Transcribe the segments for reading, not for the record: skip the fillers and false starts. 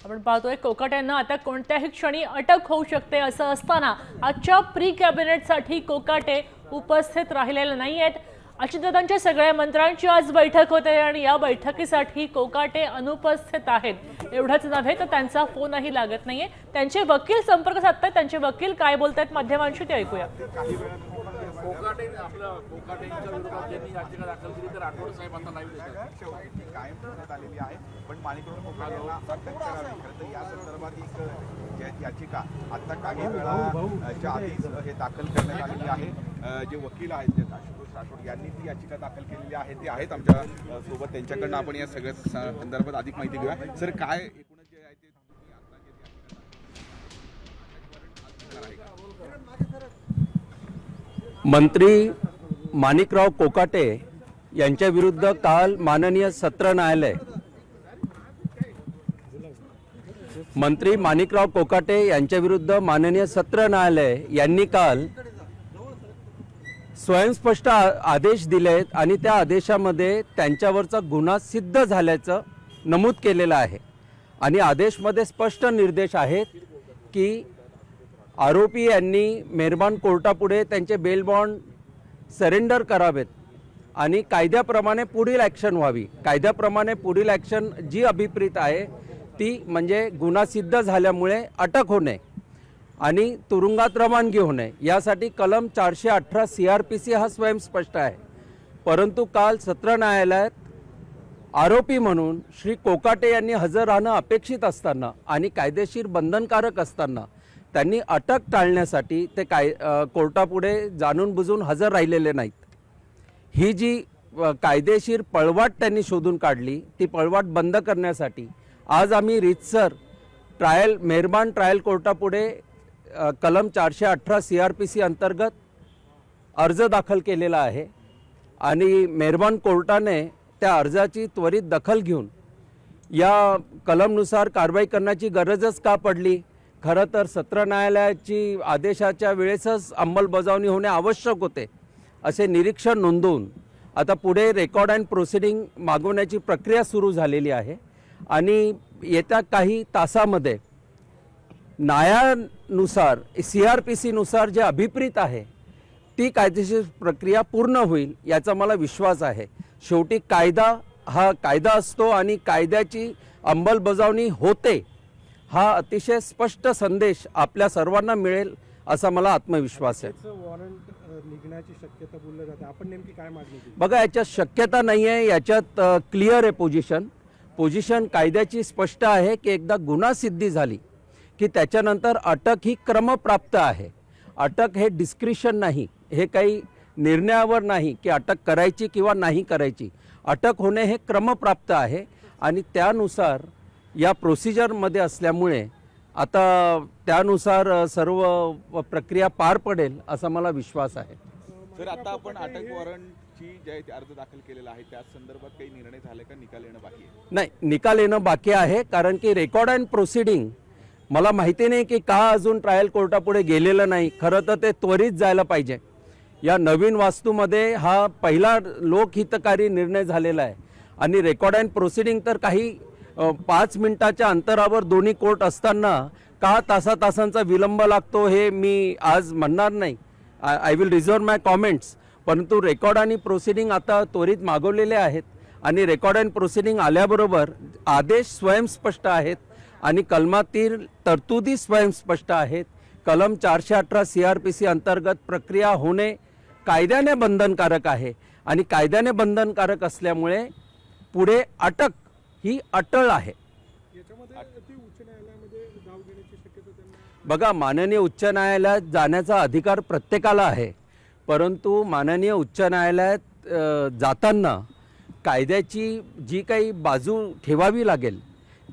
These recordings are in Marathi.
आपण पाहतोय कोकाटे यांना आता कोणत्याही क्षणी अटक होऊ शकते असं असताना आजच्या प्री कॅबिनेटसाठी कोकाटे उपस्थित राहिलेले नाहीयेत। अजितदादांच्या सगळ्या मंत्र्यांची आज बैठक होते आणि या बैठकीसाठी कोकाटे अनुपस्थित आहेत। एवढंच नव्हे तर त्यांचा फोनही लागत नाहीये। त्यांचे वकील संपर्क साधतात, त्यांचे वकील काय बोलतायत माध्यमांशी ते ऐकूया। कोकाटे कोकाटेंच्या विरोधात ज्यांनी याचिका दाखल केली तर राठोड साहेब आता लाईव्ह शेवटी कायम ठेवण्यात आलेली आहे, पण माणिकराव कोकाटे यांना अटक करावी। खरं तर या संदर्भात एक याचिका आता काही वेळाच्या आधीच हे दाखल करण्यात आलेली आहे। जे वकील आहेत जे आशुतोष राठोड यांनी ती याचिका दाखल केलेली आहे ते आहेत आमच्या सोबत। त्यांच्याकडनं आपण या सगळ्या संदर्भात अधिक माहिती घेऊया। सर, काय एकूणच जे आहे ते मंत्री माणिकराव कोकाटे यांच्या विरुद्ध काल माननीय सत्र न्यायालय मंत्री माणिकराव कोकाटे यांच्या विरुद्ध माननीय सत्र न्यायालय यांनी काल स्वयंस्पष्ट आदेश दिलेत आणि त्या आदेशामध्ये त्यांच्यावरचा गुन्हा सिद्ध झाल्याचं नमूद केलेलं आहे। आणि आदेशमध्ये स्पष्ट निर्देश आहेत की आरोपी यांनी मेहरबान कोर्टापुढे त्यांचे बेल बॉन्ड सरेंडर करावेत आणि कायद्याप्रमाणे पुढील ॲक्शन व्हावी। कायद्याप्रमाणे पुढील ॲक्शन जी अभिप्रेत आहे ती म्हणजे गुन्हा सिद्ध झाल्यामुळे अटक होणे आणि तुरुंगात रवानगी होणे, यासाठी कलम 418 CRPC हा स्वयंस्पष्ट आहे। परंतु काल सत्र न्यायालयात आरोपी म्हणून श्री कोकाटे यांनी हजर राहणं अपेक्षित असताना आणि कायदेशीर बंधनकारक असताना त्यांनी अटक टाळण्यासाठी ते कोर्टापुढे जाणून बुजून हजर राहिलेले नाहीत। ही जी कायदेशीर पळवाट त्यांनी शोधून काढली ती पळवाट बंद करण्यासाठी आज आम्ही रीतसर मेहरबान ट्रायल कोर्टापुढे कलम 418 CRPC अंतर्गत अर्ज दाखल केलेला आहे आणि मेहरबान कोर्टाने त्या अर्जाची त्वरित दखल घेऊन या कलमनुसार कारवाई करण्याची गरजच का पडली। खरं तर सत्र न्यायालयाची आदेशाच्या वेळेसच अंमलबजावणी होणे आवश्यक होते असे निरीक्षण नोंदवून आता पुढे रेकॉर्ड अँड प्रोसिडिंग मागवण्याची प्रक्रिया सुरू झालेली आहे आणि येत्या काही तासामध्ये न्यायानुसार CRPC नुसार जे अभिप्रेत आहे ती कायदेशीर प्रक्रिया पूर्ण होईल याचा मला विश्वास आहे। शेवटी कायदा हा कायदा असतो आणि कायद्याची अंमलबजावणी होते हा अतिशय स्पष्ट संदेश आपल्या सर्वांना मिळेल असा मला आत्मविश्वास आहे। वॉरंट निघण्याची शक्यता बोलली जाते, आपण नेमकी काय मागणी केली? बघा, याच्यात शक्यता नाही आहे, याच्यात क्लिअर आहे पोझिशन कायद्याची स्पष्ट आहे की एकदा गुन्हा सिद्धी झाली की त्याच्यानंतर अटक ही क्रमप्राप्त आहे। अटक हे डिस्क्रिशन नाही, हे काही निर्णयावर नाही की अटक करायची किंवा नाही करायची। अटक होणे हे क्रमप्राप्त आहे आणि त्यानुसार या प्रोसिजरमध्ये असल्यामुळे आता त्यानुसार सर्व प्रक्रिया पार पडेल असा मला विश्वास आहे। सर, आता आपण अटक वॉरंटची जे अर्ज दाखल केलेला आहे त्या संदर्भात काही निर्णय झाले का? निकाल येणं बाकी आहे? नाही, निकाल येणं बाकी आहे कारण की रेकॉर्ड अँड प्रोसिडिंग मला माहिती नाही की का अजून ट्रायल कोर्टापुढे गेलेलं नाही। खरं तर ते त्वरित जायला पाहिजे। या नवीन वास्तूमध्ये हा पहिला लोकहितकारी निर्णय झालेला आहे आणि रेकॉर्ड अँड प्रोसिडिंग तर काही 5 मिनिटाच्या अंतरावर दोन्ही कोर्ट असताना का तासांचा विलंब लागतो हे मी आज म्हणणार नाही। I will reserve my comments. परंतु रेकॉर्ड आणि प्रोसिडिंग आता त्वरित मागवलेले आहेत आणि रेकॉर्ड अँड प्रोसिडिंग आल्याबरोबर आदेश स्वयंस्पष्ट आहेत आणि कलमातील तरतुदी स्वयंस्पष्ट आहेत। कलम 418 CRPC अंतर्गत प्रक्रिया होणे कायद्याने बंधनकारक आहे आणि कायद्याने बंधनकारक असल्यामुळे पुढे अटक ही अटळ आहे। बघा, माननीय उच्च न्यायालयात जाण्याचा अधिकार प्रत्येकाला आहे, परंतु माननीय उच्च न्यायालयात जाताना कायद्याची जी काही बाजू ठेवावी लागेल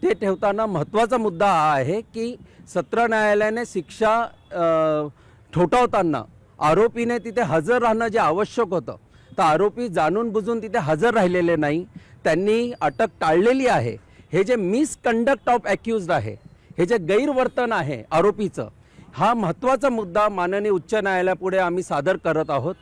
ते ठेवताना महत्त्वाचा मुद्दा हा आहे की सत्र न्यायालयाने शिक्षा ठोठावताना आरोपीने तिथे हजर राहणं जे आवश्यक होतं तर आरोपी जाणून बुजून तिथे हजर राहिलेले नाही, त्यांनी अटक टाळलेली आहे। हे जे मिसकंडक्ट ऑफ ॲक्युज्ड आहे, हे जे गैरवर्तन आहे आरोपीचं, हा महत्त्वाचा मुद्दा माननीय उच्च न्यायालयापुढे आम्ही सादर करत आहोत।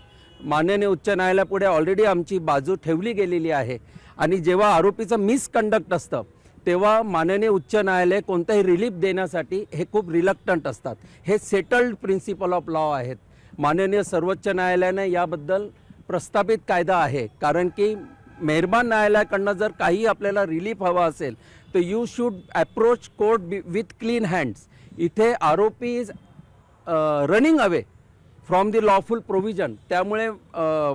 माननीय उच्च न्यायालयापुढे ऑलरेडी आमची बाजू ठेवली गेलेली आहे आणि जेव्हा आरोपीचं मिसकंडक्ट असतं तेव्हा माननीय उच्च न्यायालय कोणताही रिलीफ देण्यासाठी हे खूप रिलक्टंट असतात. हे सेटल्ड प्रिन्सिपल ऑफ लॉ आहेत. माननीय सर्वोच्च न्यायालयाने याबद्दल प्रस्थापित कायदा आहे. कारण की मेहरबान न्यायालयाकडनं जर काही आपल्याला रिलीफ हवा असेल तर you should approach court with clean hands. इथे आरोपी is running away from the lawful provision. त्यामुळे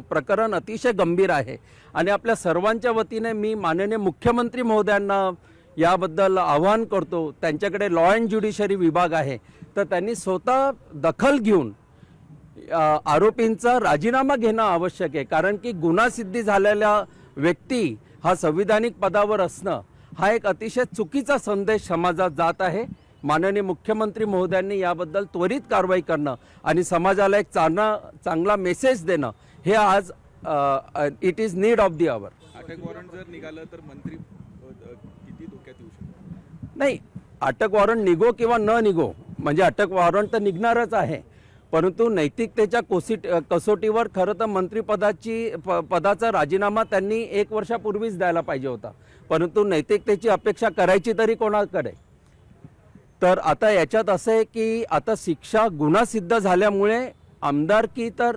प्रकरण अतिशय गंभीर आहे आणि आपल्या सर्वांच्या वतीने मी माननीय मुख्यमंत्री महोदयांना याबद्दल आवाहन करतो. त्यांच्याकडे लॉ अँड ज्युडिशरी विभाग आहे तर त्यांनी स्वतः दखल घेऊन आरोपींचा राजीनामा घेणं आवश्यक आहे. कारण की गुन्हासिद्धी झालेल्या व्यक्ती हा संविधानिक पदावर असणं हा एक अतिशय चुकीचा संदेश समाजात जात आहे. माननीय मुख्यमंत्री महोदयांनी याबद्दल त्वरित कारवाई करणं आणि समाजाला एक चांगला मेसेज देणं हे आज it is need of the hour. अटक वॉरंट जर निघालं तर मंत्री किती धोक्यात येऊ शकतो? नाही, अटक वॉरंट निघो किंवा न निघो म्हणजे अटक वॉरंट तर निघणारच आहे. परंतु नैतिकतेच्या कसोटीवर खरं तर पदाचा राजीनामा त्यांनी 1 वर्षापूर्वीच द्यायला पाहिजे होता. परंतु नैतिकतेची अपेक्षा करायची तरी कोणाकडे? तर आता याच्यात असं आहे की आता शिक्षा गुन्हा सिद्ध झाल्यामुळे आमदारकी तर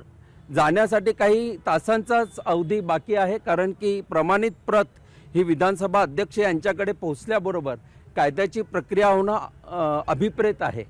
जाण्यासाठी काही तासांचाच अवधी बाकी आहे. कारण की प्रमाणित प्रत ही विधानसभा अध्यक्ष यांच्याकडे पोहोचल्याबरोबर कायद्याची प्रक्रिया होणं अभिप्रेत आहे.